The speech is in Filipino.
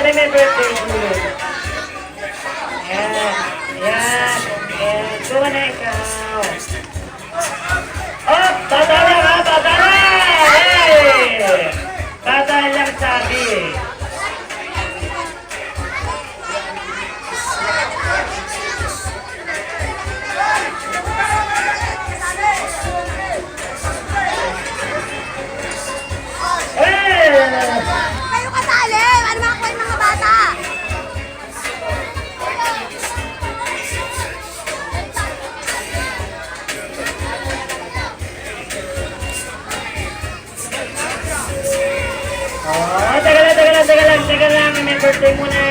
Alin may birthday sulit? Ayan. Ayan. Ayan. Kuha na ikaw. Oh! Bata lang ha! Bata lang! Hey! Bata lang sabi eh. Kayo kasali! Ano mga kayo mga bata? Oh, teka lang. May birthday muna.